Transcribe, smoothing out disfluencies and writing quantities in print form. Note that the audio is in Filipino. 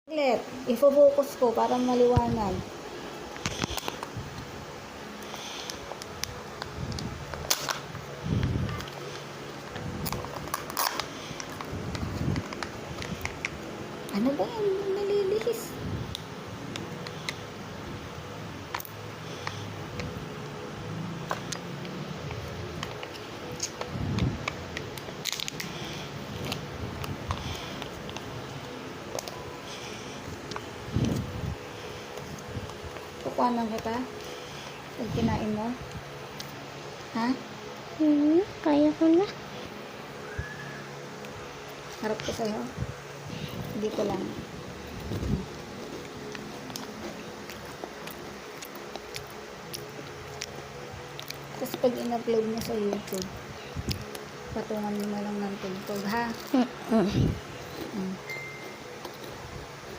Saglit, ifo-focus ko para maliwanag. Ano ba yan? Nalilihis. Kukuhanan kita? Pag kinain mo? Ha? Kaya ko na. Harap ko sa'yo? Hindi ko lang. Tapos pag in-upload mo sa YouTube, patungan mo na lang ng tugtog, ha?